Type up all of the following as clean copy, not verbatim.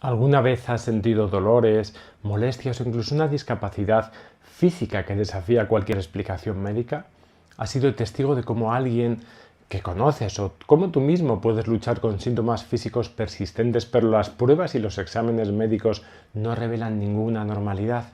¿Alguna vez has sentido dolores, molestias o incluso una discapacidad física que desafía cualquier explicación médica? ¿Has sido testigo de cómo alguien que conoces o cómo tú mismo puedes luchar con síntomas físicos persistentes, pero las pruebas y los exámenes médicos no revelan ninguna anormalidad?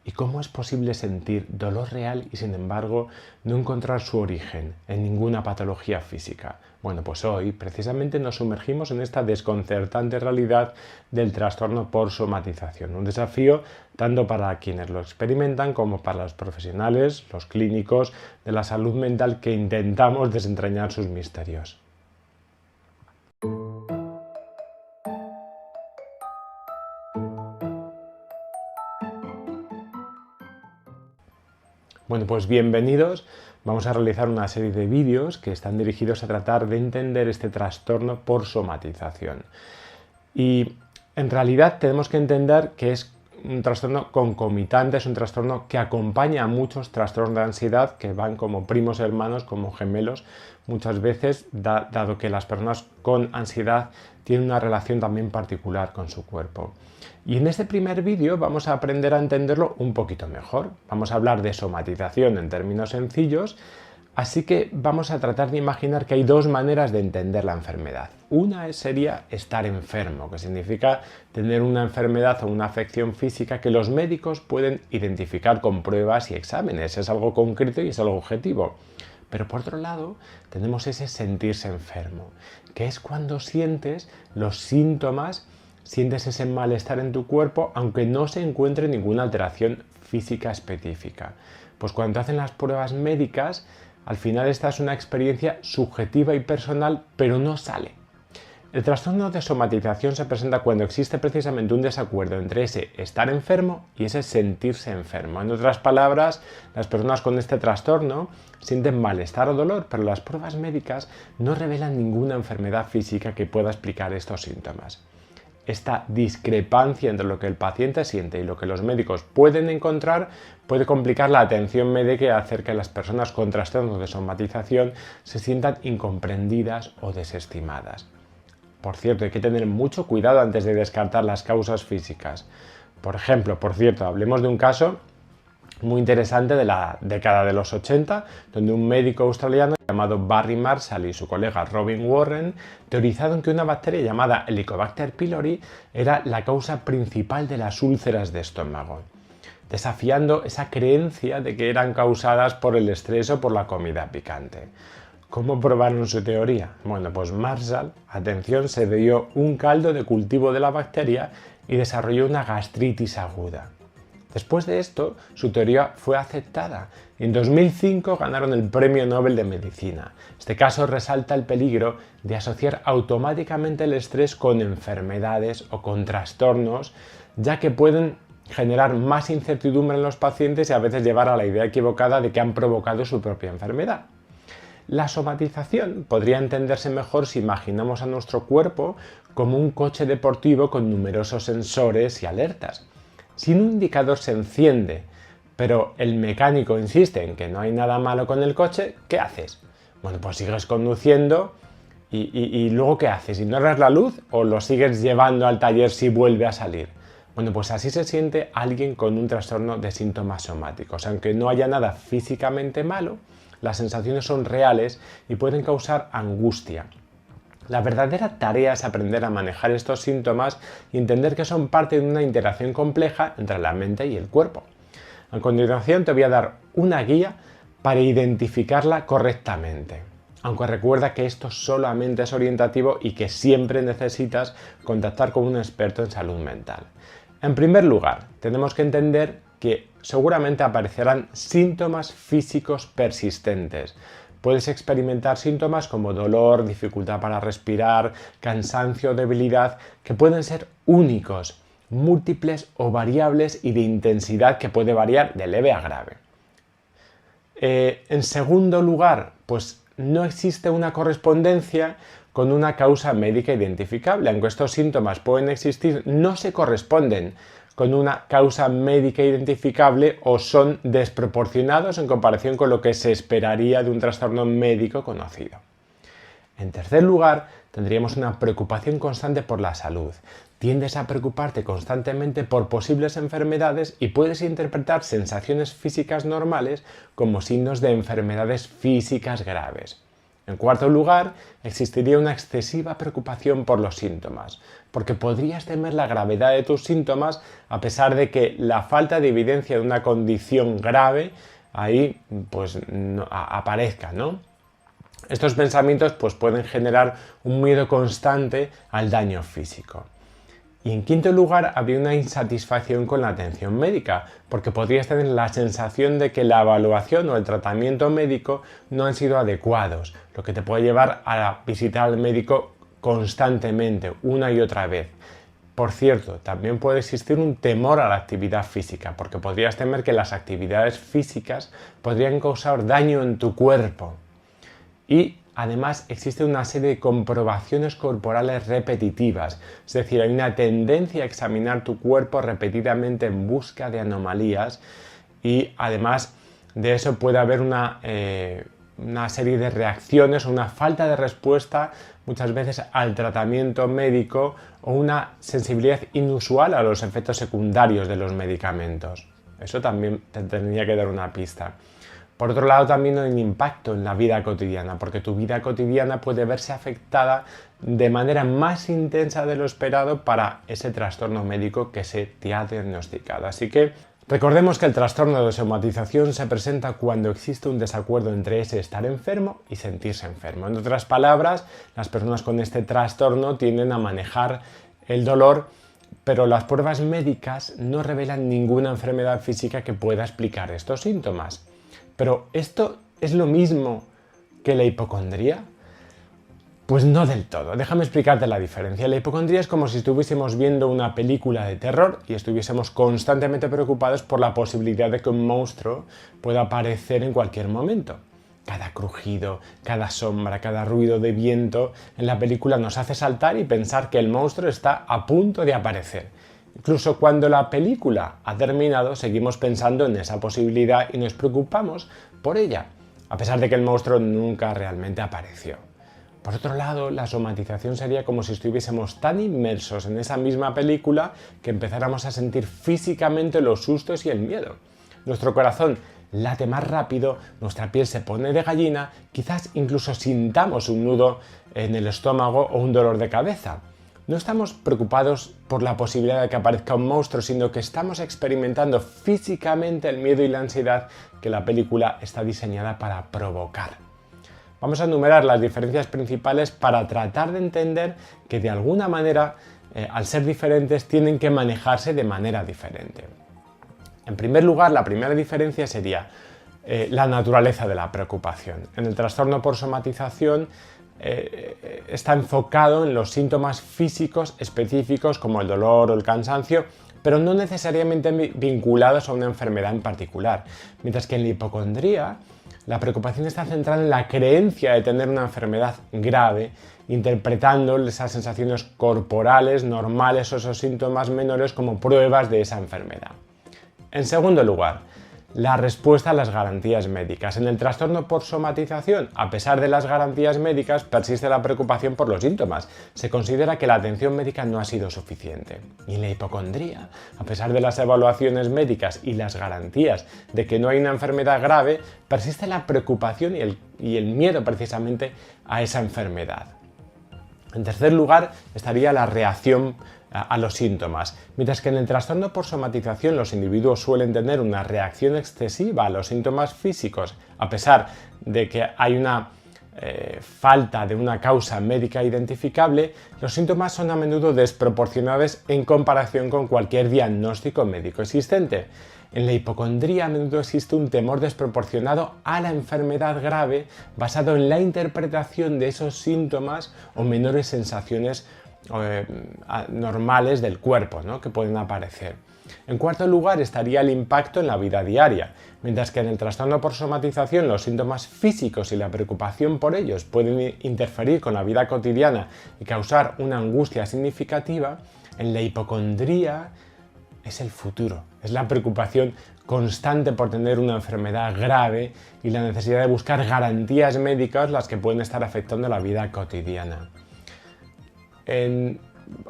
¿Y cómo es posible sentir dolor real y sin embargo no encontrar su origen en ninguna patología física? Bueno, pues hoy precisamente nos sumergimos en esta desconcertante realidad del trastorno por somatización, un desafío tanto para quienes lo experimentan como para los profesionales, los clínicos de la salud mental que intentamos desentrañar sus misterios. Bueno, pues bienvenidos. Vamos a realizar una serie de vídeos que están dirigidos a tratar de entender este trastorno por somatización. Y en realidad tenemos que entender que es un trastorno concomitante, es un trastorno que acompaña a muchos trastornos de ansiedad que van como primos hermanos, como gemelos, muchas veces, dado que las personas con ansiedad tienen una relación también particular con su cuerpo. Y en este primer vídeo vamos a aprender a entenderlo un poquito mejor. Vamos a hablar de somatización en términos sencillos, así que vamos a tratar de imaginar que hay dos maneras de entender la enfermedad. Una sería estar enfermo, que significa tener una enfermedad o una afección física que los médicos pueden identificar con pruebas y exámenes. Es algo concreto y es algo objetivo. Pero por otro lado, tenemos ese sentirse enfermo, que es cuando sientes los síntomas, sientes ese malestar en tu cuerpo, aunque no se encuentre ninguna alteración física específica. Pues cuando te hacen las pruebas médicas, al final esta es una experiencia subjetiva y personal, pero no sale. El trastorno de somatización se presenta cuando existe precisamente un desacuerdo entre ese estar enfermo y ese sentirse enfermo. En otras palabras, las personas con este trastorno sienten malestar o dolor, pero las pruebas médicas no revelan ninguna enfermedad física que pueda explicar estos síntomas. Esta discrepancia entre lo que el paciente siente y lo que los médicos pueden encontrar puede complicar la atención médica y hacer que las personas con trastornos de somatización se sientan incomprendidas o desestimadas. Por cierto, hay que tener mucho cuidado antes de descartar las causas físicas. Por ejemplo, hablemos de un caso muy interesante de la década de los 80, donde un médico australiano llamado Barry Marshall y su colega Robin Warren teorizaron que una bacteria llamada Helicobacter pylori era la causa principal de las úlceras de estómago, desafiando esa creencia de que eran causadas por el estrés o por la comida picante. ¿Cómo probaron su teoría? Bueno, pues Marshall, atención, se bebió un caldo de cultivo de la bacteria y desarrolló una gastritis aguda. Después de esto, su teoría fue aceptada y en 2005 ganaron el Premio Nobel de Medicina. Este caso resalta el peligro de asociar automáticamente el estrés con enfermedades o con trastornos, ya que pueden generar más incertidumbre en los pacientes y a veces llevar a la idea equivocada de que han provocado su propia enfermedad. La somatización podría entenderse mejor si imaginamos a nuestro cuerpo como un coche deportivo con numerosos sensores y alertas. Si un indicador se enciende, pero el mecánico insiste en que no hay nada malo con el coche, ¿qué haces? Bueno, pues sigues conduciendo y luego ¿qué haces? ¿Ignoras la luz o lo sigues llevando al taller si vuelve a salir? Bueno, pues así se siente alguien con un trastorno de síntomas somáticos. Aunque no haya nada físicamente malo, las sensaciones son reales y pueden causar angustia. La verdadera tarea es aprender a manejar estos síntomas y entender que son parte de una interacción compleja entre la mente y el cuerpo. A continuación te voy a dar una guía para identificarla correctamente. Aunque recuerda que esto solamente es orientativo y que siempre necesitas contactar con un experto en salud mental. En primer lugar, tenemos que entender que seguramente aparecerán síntomas físicos persistentes. Puedes experimentar síntomas como dolor, dificultad para respirar, cansancio, debilidad, que pueden ser únicos, múltiples o variables y de intensidad que puede variar de leve a grave. En segundo lugar, pues no existe una correspondencia con una causa médica identificable. Aunque estos síntomas pueden existir, no se corresponden con una causa médica identificable o son desproporcionados en comparación con lo que se esperaría de un trastorno médico conocido. En tercer lugar, tendríamos una preocupación constante por la salud. tiendes a preocuparte constantemente por posibles enfermedades y puedes interpretar sensaciones físicas normales como signos de enfermedades físicas graves. En cuarto lugar, existiría una excesiva preocupación por los síntomas, porque podrías temer la gravedad de tus síntomas a pesar de que la falta de evidencia de una condición grave ahí pues no, aparezca, ¿no? Estos pensamientos pues, pueden generar un miedo constante al daño físico. Y en quinto lugar, habría una insatisfacción con la atención médica, porque podrías tener la sensación de que la evaluación o el tratamiento médico no han sido adecuados, lo que te puede llevar a visitar al médico constantemente, una y otra vez. Por cierto, también puede existir un temor a la actividad física, porque podrías temer que las actividades físicas podrían causar daño en tu cuerpo. Y además existe una serie de comprobaciones corporales repetitivas, es decir, hay una tendencia a examinar tu cuerpo repetidamente en busca de anomalías y además de eso puede haber una serie de reacciones o una falta de respuesta muchas veces al tratamiento médico o una sensibilidad inusual a los efectos secundarios de los medicamentos. Eso también te tendría que dar una pista. Por otro lado, también hay un impacto en la vida cotidiana, porque tu vida cotidiana puede verse afectada de manera más intensa de lo esperado para ese trastorno médico que se te ha diagnosticado. Así que recordemos que el trastorno de somatización se presenta cuando existe un desacuerdo entre ese estar enfermo y sentirse enfermo. En otras palabras, las personas con este trastorno tienden a manejar el dolor, pero las pruebas médicas no revelan ninguna enfermedad física que pueda explicar estos síntomas. Pero ¿esto es lo mismo que la hipocondría? Pues no del todo. Déjame explicarte la diferencia. La hipocondría es como si estuviésemos viendo una película de terror y estuviésemos constantemente preocupados por la posibilidad de que un monstruo pueda aparecer en cualquier momento. Cada crujido, cada sombra, cada ruido de viento en la película nos hace saltar y pensar que el monstruo está a punto de aparecer. Incluso cuando la película ha terminado, seguimos pensando en esa posibilidad y nos preocupamos por ella, a pesar de que el monstruo nunca realmente apareció. Por otro lado, la somatización sería como si estuviésemos tan inmersos en esa misma película que empezáramos a sentir físicamente los sustos y el miedo. Nuestro corazón late más rápido, nuestra piel se pone de gallina, quizás incluso sintamos un nudo en el estómago o un dolor de cabeza. No estamos preocupados por la posibilidad de que aparezca un monstruo, sino que estamos experimentando físicamente el miedo y la ansiedad que la película está diseñada para provocar. Vamos a enumerar las diferencias principales para tratar de entender que de alguna manera, al ser diferentes, tienen que manejarse de manera diferente. En primer lugar, la primera diferencia sería la naturaleza de la preocupación. En el trastorno por somatización, está enfocado en los síntomas físicos específicos como el dolor o el cansancio, pero no necesariamente vinculados a una enfermedad en particular. Mientras que en la hipocondría, la preocupación está centrada en la creencia de tener una enfermedad grave, interpretando esas sensaciones corporales normales o esos síntomas menores como pruebas de esa enfermedad. En segundo lugar, la respuesta a las garantías médicas. En el trastorno por somatización, a pesar de las garantías médicas, persiste la preocupación por los síntomas. Se considera que la atención médica no ha sido suficiente. Y en la hipocondría, a pesar de las evaluaciones médicas y las garantías de que no hay una enfermedad grave, persiste la preocupación y el miedo precisamente a esa enfermedad. En tercer lugar, estaría la reacción a los síntomas. Mientras que en el trastorno por somatización los individuos suelen tener una reacción excesiva a los síntomas físicos, a pesar de que hay una falta de una causa médica identificable, los síntomas son a menudo desproporcionados en comparación con cualquier diagnóstico médico existente. En la hipocondría a menudo existe un temor desproporcionado a la enfermedad grave basado en la interpretación de esos síntomas o menores sensaciones normales del cuerpo, ¿no?, que pueden aparecer. En cuarto lugar estaría el impacto en la vida diaria, mientras que en el trastorno por somatización los síntomas físicos y la preocupación por ellos pueden interferir con la vida cotidiana y causar una angustia significativa. En la hipocondría es el futuro, es la preocupación constante por tener una enfermedad grave y la necesidad de buscar garantías médicas las que pueden estar afectando la vida cotidiana. En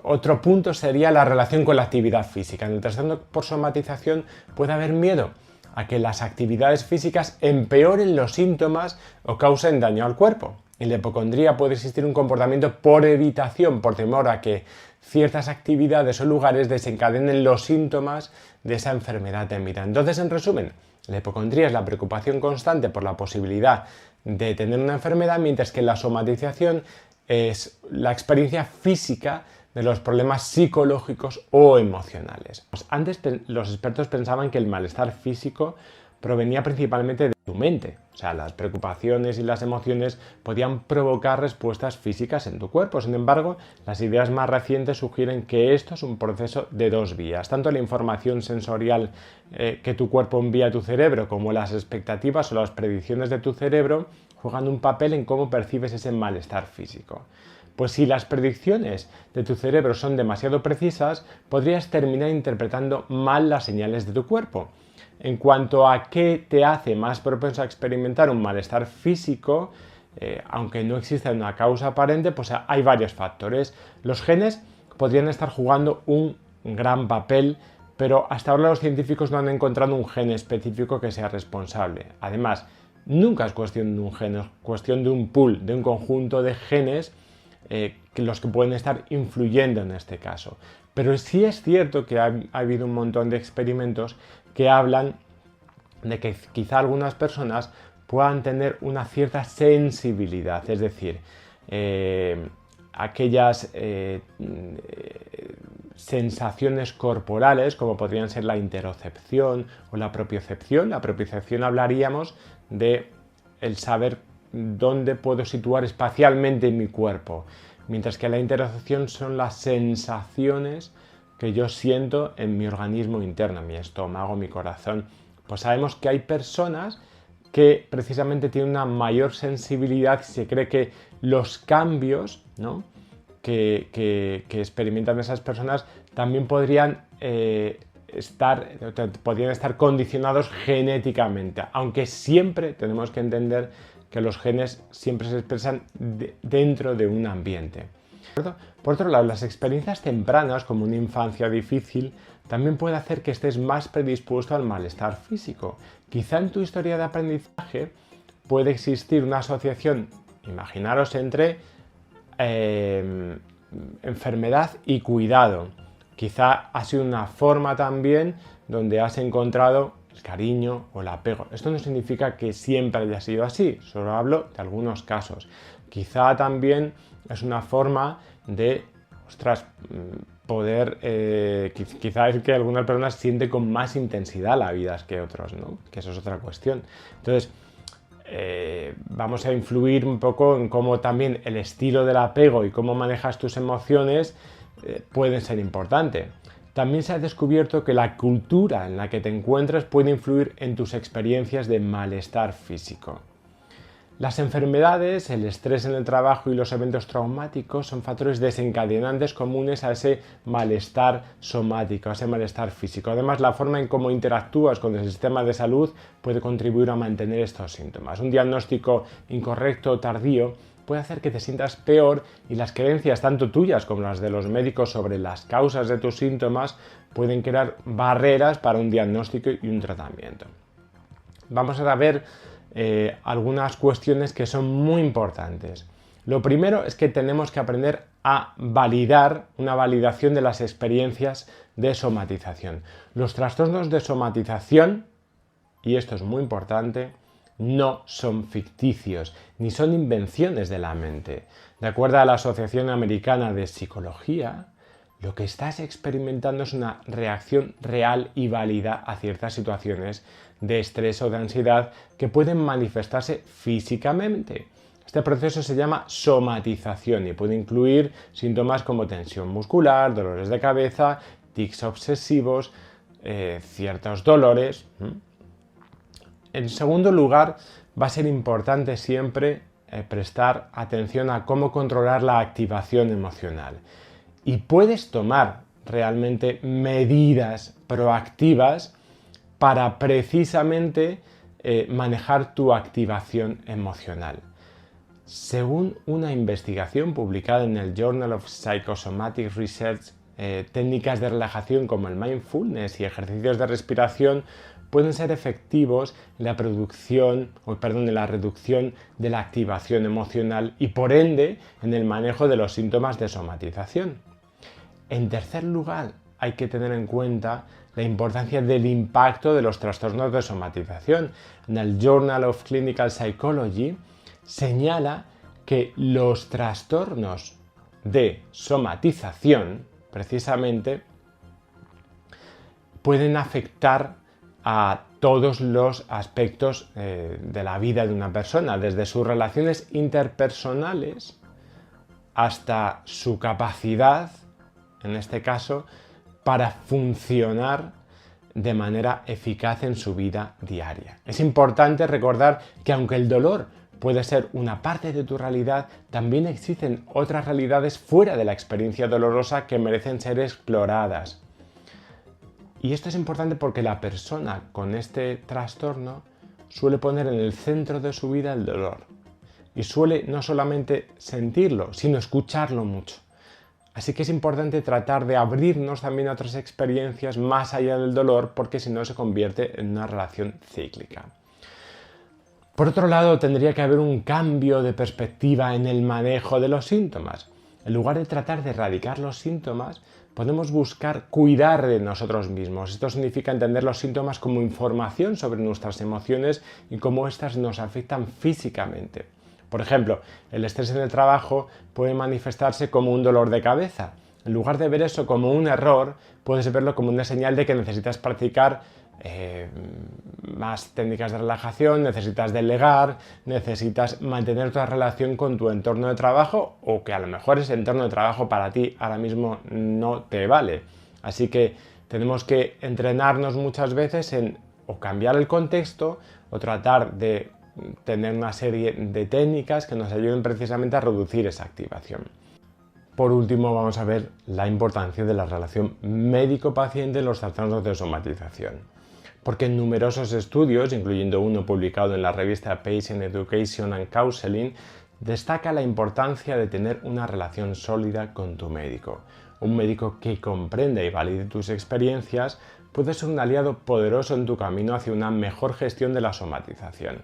Otro punto sería la relación con la actividad física. En el trastorno por somatización puede haber miedo a que las actividades físicas empeoren los síntomas o causen daño al cuerpo. En la hipocondría puede existir un comportamiento por evitación, por temor a que ciertas actividades o lugares desencadenen los síntomas de esa enfermedad temida. Entonces, en resumen, la hipocondría es la preocupación constante por la posibilidad de tener una enfermedad, mientras que la somatización es la experiencia física de los problemas psicológicos o emocionales. Antes los expertos pensaban que el malestar físico provenía principalmente de tu mente, o sea, las preocupaciones y las emociones podían provocar respuestas físicas en tu cuerpo. Sin embargo, las ideas más recientes sugieren que esto es un proceso de dos vías, tanto la información sensorial que tu cuerpo envía a tu cerebro como las expectativas o las predicciones de tu cerebro juegan un papel en cómo percibes ese malestar físico. Pues si las predicciones de tu cerebro son demasiado precisas, podrías terminar interpretando mal las señales de tu cuerpo. En cuanto a qué te hace más propenso a experimentar un malestar físico, aunque no exista una causa aparente, pues hay varios factores. Los genes podrían estar jugando un gran papel, pero hasta ahora los científicos no han encontrado un gen específico que sea responsable. Además, nunca es cuestión de un gen, es cuestión de un pool, de un conjunto de genes los que pueden estar influyendo en este caso. Pero sí es cierto que ha habido un montón de experimentos que hablan de que quizá algunas personas puedan tener una cierta sensibilidad, es decir, aquellas sensaciones corporales como podrían ser la interocepción o la propiocepción. La propiocepción hablaríamos de el saber dónde puedo situar espacialmente mi cuerpo, mientras que la interocepción son las sensaciones que yo siento en mi organismo interno, mi estómago, mi corazón. Pues sabemos que hay personas que precisamente tienen una mayor sensibilidad y se cree que los cambios, ¿no?, que experimentan esas personas también podrían estar condicionados genéticamente, aunque siempre tenemos que entender que los genes siempre se expresan dentro de un ambiente. Por otro lado, las experiencias tempranas, como una infancia difícil, también puede hacer que estés más predispuesto al malestar físico. Quizá en tu historia de aprendizaje puede existir una asociación, imaginaros, entre enfermedad y cuidado. Quizá ha sido una forma también donde has encontrado el cariño o el apego. Esto no significa que siempre haya sido así, solo hablo de algunos casos. Quizá también es una forma de, poder, quizá es que algunas personas sienten con más intensidad la vida que otros, ¿no? Que eso es otra cuestión. Entonces, vamos a influir un poco en cómo también el estilo del apego y cómo manejas tus emociones pueden ser importantes. También se ha descubierto que la cultura en la que te encuentras puede influir en tus experiencias de malestar físico. Las enfermedades, el estrés en el trabajo y los eventos traumáticos son factores desencadenantes comunes a ese malestar somático, a ese malestar físico. Además, la forma en cómo interactúas con el sistema de salud puede contribuir a mantener estos síntomas. Un diagnóstico incorrecto o tardío puede hacer que te sientas peor y las creencias, tanto tuyas como las de los médicos, sobre las causas de tus síntomas pueden crear barreras para un diagnóstico y un tratamiento. Vamos a ver algunas cuestiones que son muy importantes. Lo primero es que tenemos que aprender a validar una validación de las experiencias de somatización. Los trastornos de somatización, y esto es muy importante, no son ficticios, ni son invenciones de la mente. De acuerdo a la Asociación Americana de Psicología, lo que estás experimentando es una reacción real y válida a ciertas situaciones de estrés o de ansiedad que pueden manifestarse físicamente. Este proceso se llama somatización y puede incluir síntomas como tensión muscular, dolores de cabeza, tics obsesivos, ciertos dolores. En segundo lugar, va a ser importante siempre prestar atención a cómo controlar la activación emocional. Y puedes tomar realmente medidas proactivas para precisamente manejar tu activación emocional. Según una investigación publicada en el Journal of Psychosomatic Research, técnicas de relajación como el mindfulness y ejercicios de respiración pueden ser efectivos en la en la reducción de la activación emocional y por ende en el manejo de los síntomas de somatización. En tercer lugar, hay que tener en cuenta la importancia del impacto de los trastornos de somatización. En el Journal of Clinical Psychology señala que los trastornos de somatización, precisamente, pueden afectar a todos los aspectos de la vida de una persona, desde sus relaciones interpersonales hasta su capacidad, en este caso, para funcionar de manera eficaz en su vida diaria. Es importante recordar que aunque el dolor puede ser una parte de tu realidad, también existen otras realidades fuera de la experiencia dolorosa que merecen ser exploradas. Y esto es importante porque la persona con este trastorno suele poner en el centro de su vida el dolor. Y suele no solamente sentirlo, sino escucharlo mucho. Así que es importante tratar de abrirnos también a otras experiencias más allá del dolor, porque si no se convierte en una relación cíclica. Por otro lado, tendría que haber un cambio de perspectiva en el manejo de los síntomas. En lugar de tratar de erradicar los síntomas, podemos buscar cuidar de nosotros mismos. Esto significa entender los síntomas como información sobre nuestras emociones y cómo éstas nos afectan físicamente. Por ejemplo, el estrés en el trabajo puede manifestarse como un dolor de cabeza. En lugar de ver eso como un error, puedes verlo como una señal de que necesitas practicar más técnicas de relajación, necesitas delegar, necesitas mantener tu relación con tu entorno de trabajo o que a lo mejor ese entorno de trabajo para ti ahora mismo no te vale. Así que tenemos que entrenarnos muchas veces en o cambiar el contexto o tratar de tener una serie de técnicas que nos ayuden precisamente a reducir esa activación. Por último, vamos a ver la importancia de la relación médico-paciente en los trastornos de somatización. Porque en numerosos estudios, incluyendo uno publicado en la revista Patient Education and Counseling, destaca la importancia de tener una relación sólida con tu médico. Un médico que comprenda y valide tus experiencias puede ser un aliado poderoso en tu camino hacia una mejor gestión de la somatización.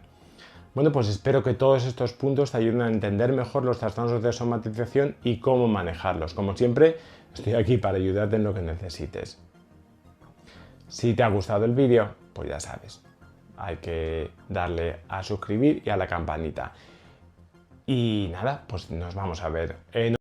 Bueno, pues espero que todos estos puntos te ayuden a entender mejor los trastornos de somatización y cómo manejarlos. Como siempre, estoy aquí para ayudarte en lo que necesites. Si te ha gustado el vídeo, pues ya sabes, hay que darle a suscribir y a la campanita. Y nada, pues nos vamos a ver en